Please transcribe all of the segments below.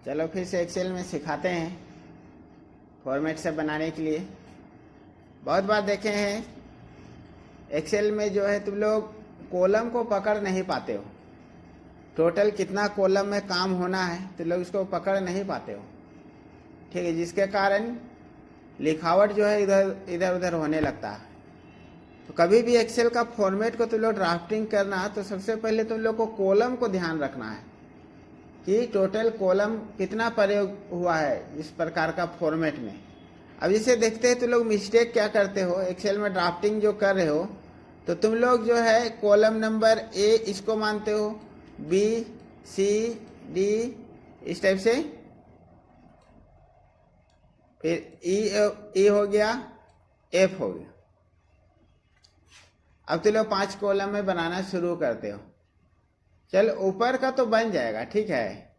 चलो फिर से एक्सेल में सिखाते हैं फॉर्मेट से बनाने के लिए। बहुत बार देखे हैं एक्सेल में जो है तुम लोग कॉलम को पकड़ नहीं पाते हो। टोटल कितना कॉलम में काम होना है तुम लोग उसको पकड़ नहीं पाते हो, ठीक है, जिसके कारण लिखावट जो है इधर इधर उधर होने लगता है। तो कभी भी एक्सेल का फॉर्मेट को तुम लोग ड्राफ्टिंग करना तो सबसे पहले तुम लोग को कॉलम को ध्यान रखना है कि टोटल कॉलम कितना प्रयोग हुआ है इस प्रकार का फॉर्मेट में। अब इसे देखते हैं तुम लोग मिस्टेक क्या करते हो एक्सेल में ड्राफ्टिंग जो कर रहे हो, तो तुम लोग जो है कॉलम नंबर ए इसको मानते हो, बी सी डी इस टाइप से, फिर ई हो गया, एफ हो गया। अब तुम लोग 5 कॉलम में बनाना शुरू करते हो। चल ऊपर का तो बन जाएगा, ठीक है,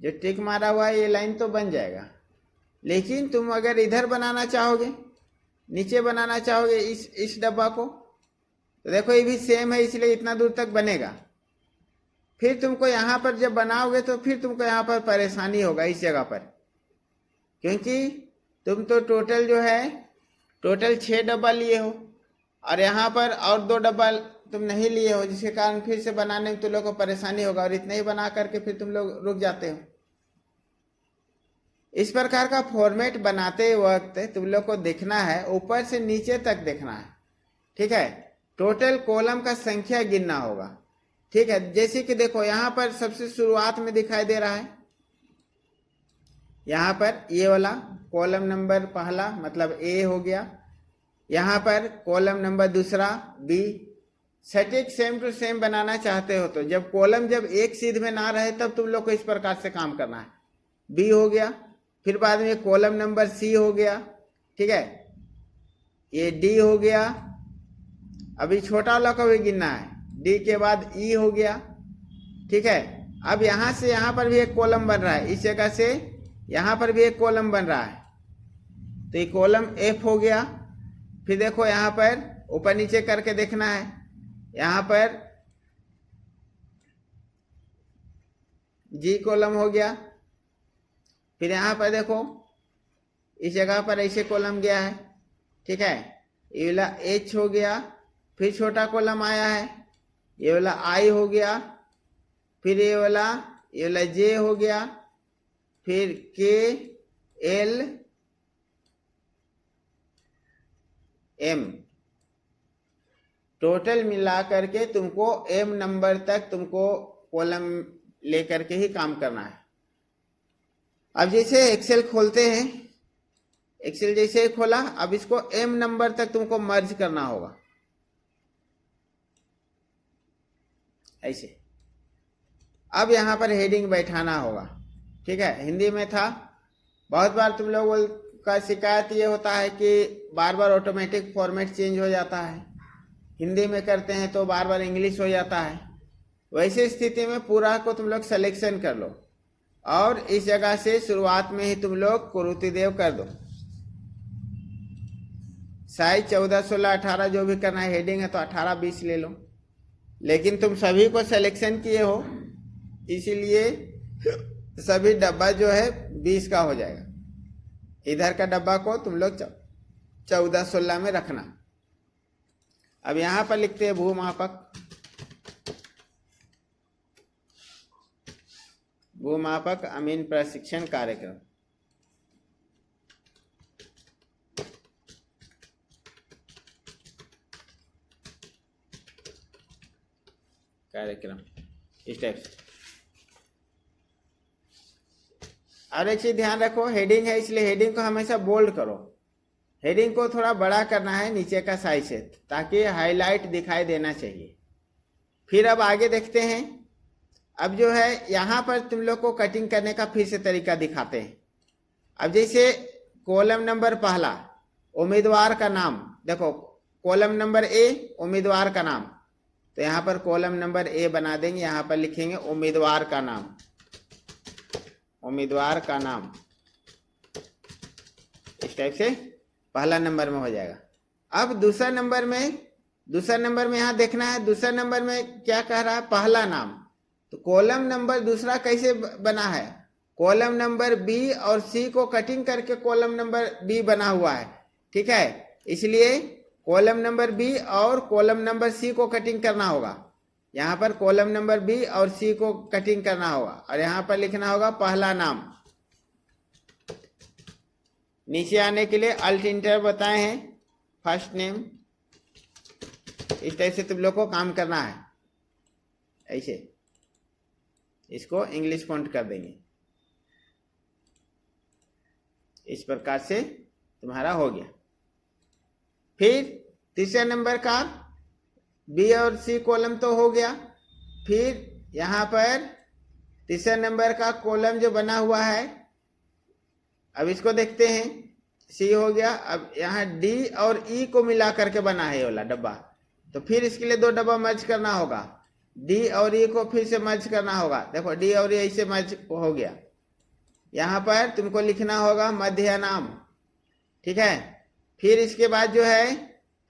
जो टिक मारा हुआ है ये लाइन तो बन जाएगा, लेकिन तुम अगर इधर बनाना चाहोगे, नीचे बनाना चाहोगे इस डब्बा को, तो देखो ये भी सेम है इसलिए इतना दूर तक बनेगा। फिर तुमको यहाँ पर जब बनाओगे तो फिर तुमको यहाँ पर परेशानी होगा इस जगह पर, क्योंकि तुम तो टोटल जो है टोटल 6 डब्बा लिए हो और यहाँ पर और 2 डब्बा तुम नहीं लिए हो, जिसके कारण फिर से बनाने में तुम लोग को परेशानी होगा और इतना ही बना करके फिर तुम लोग रुक जाते हो। इस प्रकार का फॉर्मेट बनाते वक्त तुम लोग को देखना है ऊपर से नीचे तक देखना है, ठीक है, टोटल कॉलम का संख्या गिनना होगा, ठीक है। जैसे कि देखो यहाँ पर सबसे शुरुआत में दिखाई दे रहा है, यहाँ पर ये वाला कॉलम नंबर पहला मतलब ए हो गया, यहाँ पर कॉलम नंबर दूसरा बी। सटीक सेम टू सेम बनाना चाहते हो तो जब कॉलम जब एक सीध में ना रहे तब तुम लोग को इस प्रकार से काम करना है। बी हो गया, फिर बाद में कॉलम नंबर सी हो गया, ठीक है, ये डी हो गया, अभी छोटा वाला को भी गिनना है, डी के बाद ई हो गया, ठीक है। अब यहाँ से यहाँ पर भी एक कॉलम बन रहा है, इस जगह से यहाँ पर भी एक कॉलम बन रहा है, तो ये कॉलम एफ हो गया। फिर देखो यहाँ पर ऊपर नीचे करके देखना है, यहाँ पर जी कॉलम हो गया, फिर यहाँ पर देखो इस जगह पर ऐसे कॉलम गया है, ठीक है, ये वाला एच हो गया, फिर छोटा कॉलम आया है, ये वाला आई हो गया, फिर ये वाला जे हो गया, फिर के एल एम, टोटल मिला करके तुमको एम नंबर तक तुमको कॉलम लेकर के ही काम करना है। अब जैसे एक्सेल खोलते हैं, एक्सेल जैसे ही खोला, अब इसको एम नंबर तक तुमको मर्ज करना होगा ऐसे। अब यहाँ पर हेडिंग बैठाना होगा, ठीक है, हिंदी में था। बहुत बार तुम लोगों का शिकायत ये होता है कि बार बार ऑटोमेटिक फॉर्मेट चेंज हो जाता है, हिंदी में करते हैं तो बार बार इंग्लिश हो जाता है। वैसे स्थिति में पूरा को तुम लोग सिलेक्शन कर लो और इस जगह से शुरुआत में ही तुम लोग कुरुतिदेव कर दो। साइज 14, 16, 18 जो भी करना है, हेडिंग है तो 18, 20 ले लो, लेकिन तुम सभी को सिलेक्शन किए हो इसीलिए सभी डब्बा जो है 20 का हो जाएगा। इधर का डब्बा को तुम लोग 14, 16 में रखना। अब यहाँ पर लिखते हैं भूमापक, भूमापक अमीन प्रशिक्षण कार्यक्रम। इस टाइप से। और एक चीज ध्यान रखो, हेडिंग है इसलिए हेडिंग को हमेशा बोल्ड करो, हेडिंग को थोड़ा बड़ा करना है नीचे का साइज से, ताकि हाईलाइट दिखाई देना चाहिए। फिर अब आगे देखते हैं। अब जो है यहाँ पर तुम लोग को कटिंग करने का फिर से तरीका दिखाते हैं। अब जैसे कॉलम नंबर पहला उम्मीदवार का नाम, देखो कॉलम नंबर ए उम्मीदवार का नाम, तो यहाँ पर कॉलम नंबर ए बना देंगे, यहाँ पर लिखेंगे उम्मीदवार का नाम, उम्मीदवार का नाम, इस टाइप से पहला नंबर में हो जाएगा। अब दूसरा नंबर में यहाँ देखना है, दूसरा नंबर में क्या कह रहा है, पहला नाम, तो कॉलम नंबर दूसरा कैसे बना है, कॉलम नंबर बी और सी को कटिंग करके कॉलम नंबर बी बना हुआ है, ठीक है। इसलिए कॉलम नंबर बी और कॉलम नंबर सी को कटिंग करना होगा। यहाँ पर कॉलम नंबर बी और सी को कटिंग करना होगा और यहाँ पर लिखना होगा पहला नाम। नीचे आने के लिए अल्ट इंटर बताए हैं, फर्स्ट नेम। इस टाइप से तुम लोग को काम करना है, ऐसे इसको इंग्लिश फॉन्ट कर देंगे। इस प्रकार से तुम्हारा हो गया। फिर तीसरे नंबर का बी और सी कॉलम तो हो गया। फिर यहाँ पर तीसरे नंबर का कॉलम जो बना हुआ है, अब इसको देखते हैं। सी हो गया। अब यहाँ डी और ई को मिला करके बना है ये वाला डब्बा, तो फिर इसके लिए दो डब्बा मर्ज करना होगा। डी और ई को फिर से मर्ज करना होगा। देखो डी और ई ऐसे मर्ज हो गया। यहाँ पर तुमको लिखना होगा मध्य नाम, ठीक है। फिर इसके बाद जो है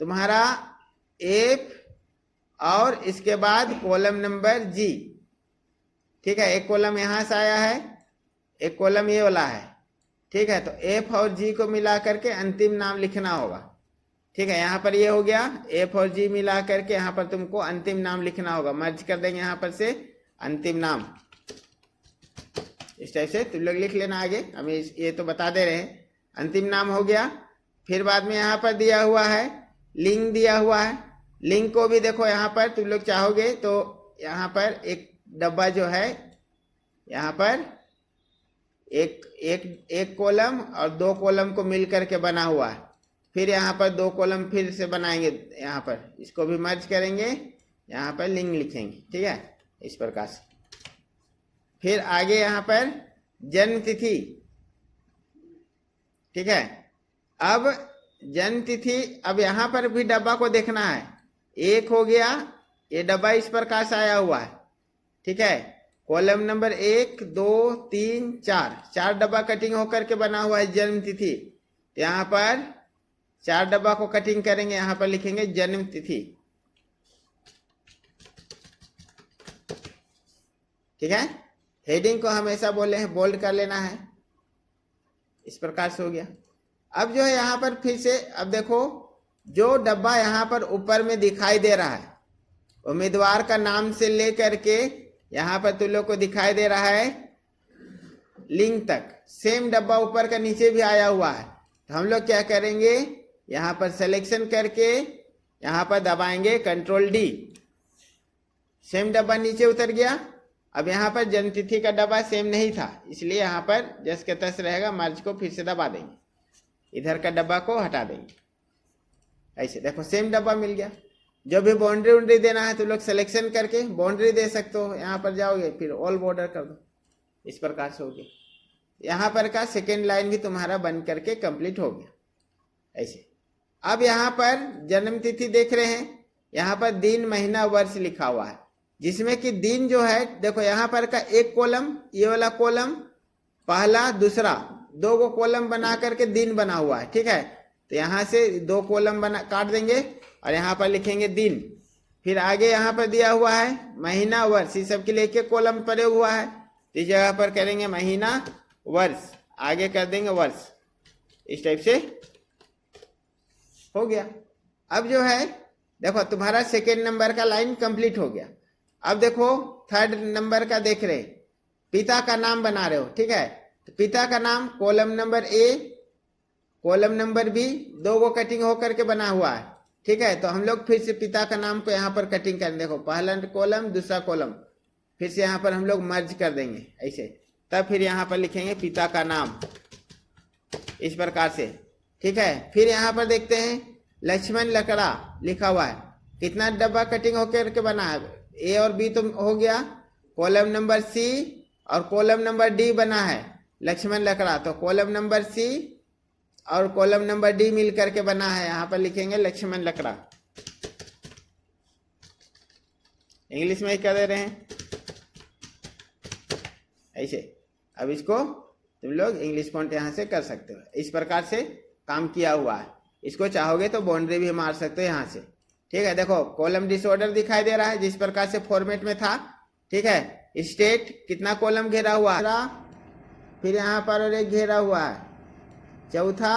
तुम्हारा एफ और इसके बाद कॉलम नंबर जी, ठीक है। एक कॉलम यहाँ से आया है, एक कॉलम ये वाला है, ठीक है। तो एफ और जी को मिला करके अंतिम नाम लिखना होगा, ठीक है। यहाँ पर ये हो गया, एफ और जी मिला करके यहाँ पर तुमको अंतिम नाम लिखना होगा। मर्ज कर देंगे यहाँ पर से अंतिम नाम। इस टाइप से तुम लोग लिख लेना आगे, हमें ये तो बता दे रहे हैं। अंतिम नाम हो गया। फिर बाद में यहाँ पर दिया हुआ है लिंक दिया हुआ है। लिंक को भी देखो यहाँ पर तुम लोग चाहोगे तो यहाँ पर एक डब्बा जो है, यहाँ पर एक कॉलम और दो कॉलम को मिल करके बना हुआ है। फिर यहाँ पर दो कॉलम फिर से बनाएंगे, यहाँ पर इसको भी मर्ज करेंगे, यहाँ पर लिंक लिखेंगे, ठीक है, इस प्रकार से। फिर आगे यहाँ पर जन्म तिथि, ठीक है। अब जन्म तिथि, अब यहाँ पर भी डब्बा को देखना है। एक हो गया, ये डब्बा इस प्रकार से आया हुआ है, ठीक है। कॉलम नंबर 1 2 3 4 डब्बा कटिंग होकर के बना हुआ है जन्म तिथि। यहाँ पर 4 डब्बा को कटिंग करेंगे, यहाँ पर लिखेंगे जन्म तिथि, ठीक है। हेडिंग को हमेशा बोले हैं बोल्ड कर लेना है। इस प्रकार से हो गया। अब जो है यहाँ पर फिर से, अब देखो जो डब्बा यहाँ पर ऊपर में दिखाई दे रहा है, उम्मीदवार का नाम से लेकर के यहाँ पर तुम लोग को दिखाई दे रहा है लिंक तक, सेम डब्बा ऊपर का नीचे भी आया हुआ है। तो हम लोग क्या करेंगे, यहाँ पर सिलेक्शन करके यहाँ पर दबाएंगे कंट्रोल डी। सेम डब्बा नीचे उतर गया। अब यहाँ पर जन्म तिथि का डब्बा सेम नहीं था, इसलिए यहाँ पर जस के तस रहेगा, मर्ज को फिर से दबा देंगे, इधर का डब्बा को हटा देंगे। ऐसे देखो सेम डब्बा मिल गया। जो भी बाउंड्री उंड्री देना है तो लोग सिलेक्शन करके बाउंड्री दे सकते हो, यहाँ पर जाओगे फिर ऑल बॉर्डर कर दो। इस प्रकार से हो गया। यहाँ पर का सेकेंड लाइन भी तुम्हारा बन करके कंप्लीट हो गया ऐसे। अब यहाँ पर जन्म तिथि देख रहे हैं, यहाँ पर दिन महीना वर्ष लिखा हुआ है, जिसमें कि दिन जो है देखो यहाँ पर का एक कॉलम, ये वाला कॉलम पहला दूसरा, दो को कॉलम बना करके दिन बना हुआ है, ठीक है। तो यहाँ से दो कॉलम बना काट देंगे और यहाँ पर लिखेंगे दिन। फिर आगे यहाँ पर दिया हुआ है महीना वर्ष, इस सब के लिए एक कॉलम प्रयोग हुआ है, तो इस जगह पर करेंगे महीना वर्ष, आगे कर देंगे वर्ष। इस टाइप से हो गया। अब जो है देखो तुम्हारा सेकेंड नंबर का लाइन कंप्लीट हो गया। अब देखो थर्ड नंबर का देख रहे, पिता का नाम बना रहे हो, ठीक है। तो पिता का नाम column number A, column number B, दो को कटिंग होकर के बना हुआ है, ठीक है। तो हम लोग फिर से पिता का नाम को यहाँ पर कटिंग करें। देखो पहला कॉलम दूसरा कॉलम, फिर से यहाँ पर हम लोग मर्ज कर देंगे ऐसे। तब फिर यहाँ पर लिखेंगे पिता का नाम, इस प्रकार से, ठीक है। फिर यहाँ पर देखते हैं लक्ष्मण लकड़ा लिखा हुआ है, कितना डब्बा कटिंग होकर के बना है। ए और बी तो हो गया, कॉलम नंबर सी और कॉलम नंबर डी बना है लक्ष्मण लकड़ा, तो कॉलम नंबर सी और कॉलम नंबर डी मिल करके बना है, यहाँ पर लिखेंगे लक्ष्मण लकड़ा। इंग्लिश में ही कर दे रहे हैं ऐसे। अब इसको तुम लोग इंग्लिश फॉन्ट यहाँ से कर सकते हो। इस प्रकार से काम किया हुआ है। इसको चाहोगे तो बाउंड्री भी मार सकते हो यहाँ से, ठीक है। देखो कॉलम डिसऑर्डर दिखाई दे रहा है जिस प्रकार से फॉर्मेट में था, ठीक है। स्टेट कितना कॉलम घेरा हुआ है, फिर यहाँ पर और एक घेरा हुआ है, चौथा,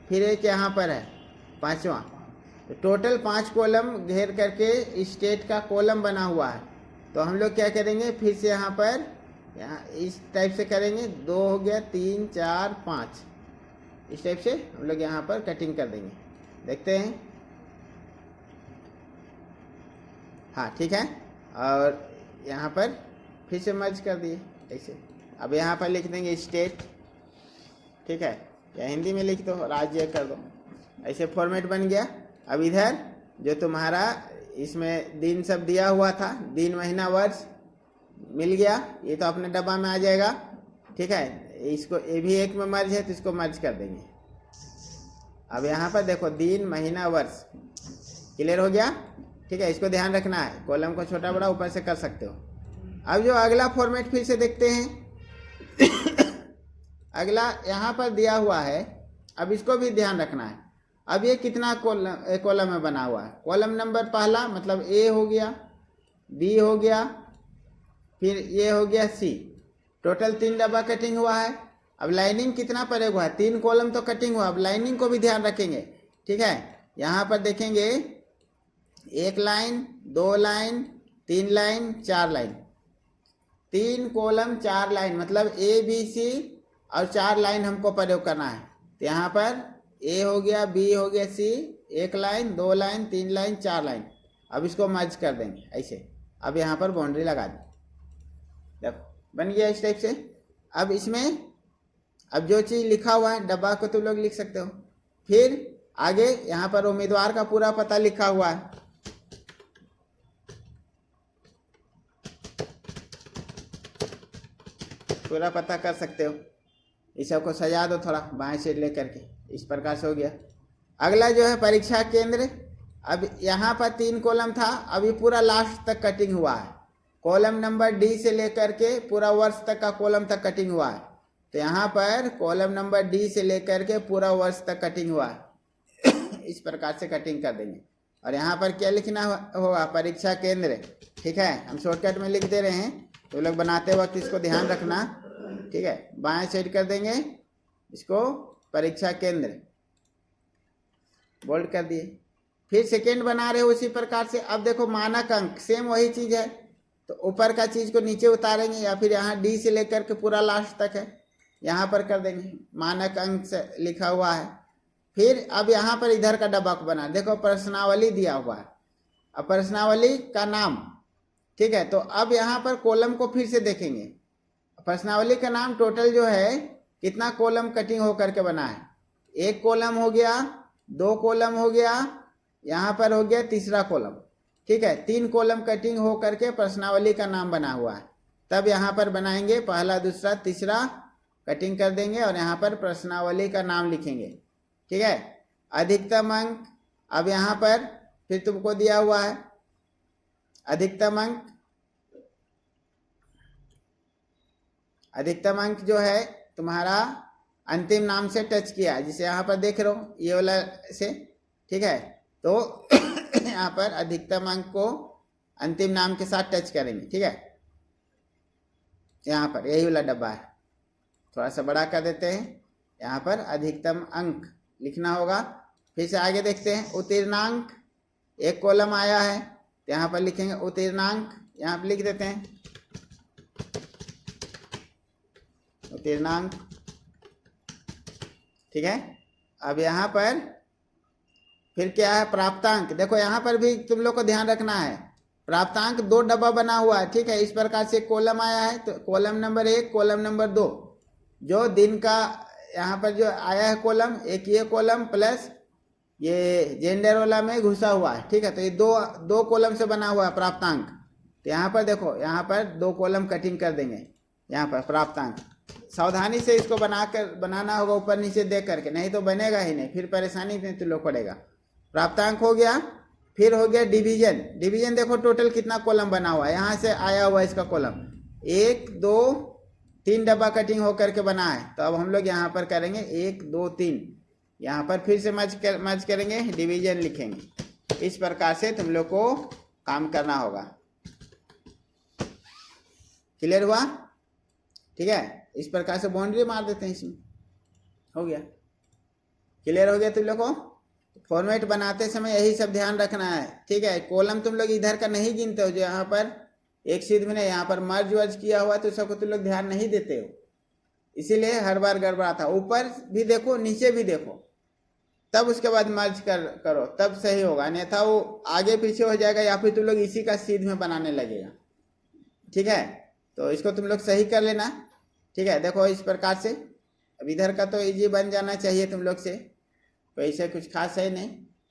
फिर एक यहाँ पर है, पांचवा। तो टोटल 5 कॉलम घेर करके स्टेट का कॉलम बना हुआ है। तो हम लोग क्या करेंगे, फिर से यहाँ पर इस टाइप से करेंगे, 2 हो गया, 3 4 5, इस टाइप से हम लोग यहाँ पर कटिंग कर देंगे। देखते हैं, हाँ ठीक है। और यहाँ पर फिर से मर्ज कर दिए ऐसे। अब यहाँ पर लिख देंगे स्टेट, ठीक है, या हिंदी में लिख दो, राज्य कर दो, ऐसे फॉर्मेट बन गया। अब इधर जो तुम्हारा इसमें दिन सब दिया हुआ था, दिन महीना वर्ष मिल गया, ये तो अपने डब्बा में आ जाएगा, ठीक है। इसको ये भी एक में मर्ज है तो इसको मर्ज कर देंगे। अब यहाँ पर देखो, दिन महीना वर्ष क्लियर हो गया, ठीक है। इसको ध्यान रखना है, कॉलम को छोटा बड़ा ऊपर से कर सकते हो। अब जो अगला फॉर्मेट फिर से देखते हैं अगला यहाँ पर दिया हुआ है, अब इसको भी ध्यान रखना है। अब ये कितना कॉलम में बना हुआ है, कॉलम नंबर पहला मतलब ए हो गया, बी हो गया, फिर ये हो गया सी, टोटल 3 डब्बा कटिंग हुआ है। अब लाइनिंग कितना पड़ेगा हुआ है, 3 कॉलम तो कटिंग हुआ, अब लाइनिंग को भी ध्यान रखेंगे, ठीक है। यहाँ पर देखेंगे 1 line, 2 line, 3 line, 4 line, 3 column 4 line, मतलब ए बी सी और 4 लाइन हमको प्रयोग करना है। तो यहाँ पर ए हो गया, बी हो गया, सी, 1 लाइन, 2 लाइन, 3 लाइन, 4 लाइन। अब इसको मर्ज कर देंगे ऐसे। अब यहाँ पर बाउंड्री लगा दी, देखो बन गया इस टाइप से। अब इसमें अब जो चीज़ लिखा हुआ है डब्बा को तुम लोग लिख सकते हो। फिर आगे यहाँ पर उम्मीदवार का पूरा पता लिखा हुआ है, पूरा पता कर सकते हो। इस सब को सजा दो थोड़ा बाएं से लेकर के, इस प्रकार से हो गया। अगला जो है परीक्षा केंद्र। अब यहाँ पर 3 कॉलम था, अभी पूरा लास्ट तक कटिंग हुआ है, कॉलम नंबर डी से लेकर के पूरा वर्ष तक का कॉलम तक कटिंग हुआ है। तो यहाँ पर कॉलम नंबर डी से लेकर के पूरा वर्ष तक कटिंग हुआ है इस प्रकार से कटिंग कर देंगे। और यहाँ पर क्या लिखना होगा, परीक्षा केंद्र, ठीक है। हम शॉर्टकट में लिख दे रहे हैं, तो लोग बनाते वक्त इसको ध्यान रखना, ठीक है। बाएं साइड कर देंगे इसको, परीक्षा केंद्र बोल्ड कर दिए। फिर सेकेंड बना रहे हो उसी प्रकार से। अब देखो मानक अंक सेम वही चीज है, तो ऊपर का चीज को नीचे उतारेंगे, या फिर यहाँ डी से लेकर के पूरा लास्ट तक है, यहाँ पर कर देंगे, मानक अंक से लिखा हुआ है। फिर अब यहाँ पर इधर का डब्बा को बना, देखो प्रश्नावली दिया हुआ है, अब प्रश्नावली का नाम, ठीक है। तो अब यहाँ पर कॉलम को फिर से देखेंगे, प्रश्नावली का नाम टोटल जो है कितना कॉलम कटिंग होकर के बना है, 1 कॉलम हो गया, 2 कॉलम हो गया, यहाँ पर हो गया तीसरा कॉलम, ठीक है। 3 कॉलम कटिंग हो करके प्रश्नावली का नाम बना हुआ है। तब यहाँ पर बनाएंगे पहला, दूसरा, तीसरा कटिंग कर देंगे और यहाँ पर प्रश्नावली का नाम लिखेंगे, ठीक है। अधिकतम अंक, अब यहाँ पर फिर तुमको दिया हुआ है अधिकतम अंक। अधिकतम अंक जो है तुम्हारा अंतिम नाम से टच किया, जिसे यहाँ पर देख रहे हो ये वाला से, ठीक है। तो यहाँ पर अधिकतम अंक को अंतिम नाम के साथ टच करेंगे, ठीक है। यहाँ पर यही वाला डब्बा है, थोड़ा सा बड़ा कर देते हैं, यहाँ पर अधिकतम अंक लिखना होगा। फिर से आगे देखते हैं, उत्तीर्णांक, 1 कॉलम आया है, तो यहाँ पर लिखेंगे उत्तीर्णांक, यहाँ पर लिख देते हैं उत्तीर्णांक, ठीक है। अब यहाँ पर फिर क्या है, प्राप्तांक। देखो यहाँ पर भी तुम लोग को ध्यान रखना है, प्राप्तांक 2 डब्बा बना हुआ है, ठीक है। इस प्रकार से कॉलम आया है, तो कॉलम नंबर 1, कॉलम नंबर 2, जो दिन का यहाँ पर जो आया है कॉलम, एक ये कॉलम प्लस ये जेंडर वाला में घुसा हुआ है, ठीक है। तो ये दो कॉलम से बना हुआ है प्राप्तांक। तो यहाँ पर देखो, यहाँ पर 2 कॉलम कटिंग कर देंगे, यहाँ पर प्राप्तांक। सावधानी से इसको बनाना होगा, ऊपर नीचे देख करके, नहीं तो बनेगा ही नहीं, फिर परेशानी में तुम लोग पड़ेगा। प्राप्तांक हो गया। फिर हो गया डिवीजन। डिवीजन देखो टोटल कितना कॉलम बना हुआ है, यहाँ से आया हुआ है इसका कॉलम, 1 2 3 डब्बा कटिंग होकर के बना है। तो अब हम लोग यहाँ पर करेंगे 1 2 3, यहाँ पर फिर से मर्ज करेंगे, डिवीजन लिखेंगे। इस प्रकार से तुम लोग को काम करना होगा। क्लियर हुआ? ठीक है, इस प्रकार से बाउंड्री मार देते हैं इसमें। हो गया, क्लियर हो गया तुम लोग को। फॉर्मेट बनाते समय यही सब ध्यान रखना है, ठीक है। कॉलम तुम लोग इधर का नहीं गिनते हो, जो यहाँ पर एक सीध में नहीं, यहाँ पर मर्ज वर्ज किया हुआ तो सबको तुम लोग ध्यान नहीं देते हो, इसीलिए हर बार गड़बड़ाता। ऊपर भी देखो नीचे भी देखो, तब उसके बाद मर्ज करो, तब सही होगा, अन्यथा वो आगे पीछे हो जाएगा या फिर तुम लोग इसी का सीध में बनाने लगेगा, ठीक है। तो इसको तुम लोग सही कर लेना, ठीक है। देखो इस प्रकार से, अब इधर का तो इजी बन जाना चाहिए तुम लोग से, कोई ऐसे कुछ खास है नहीं।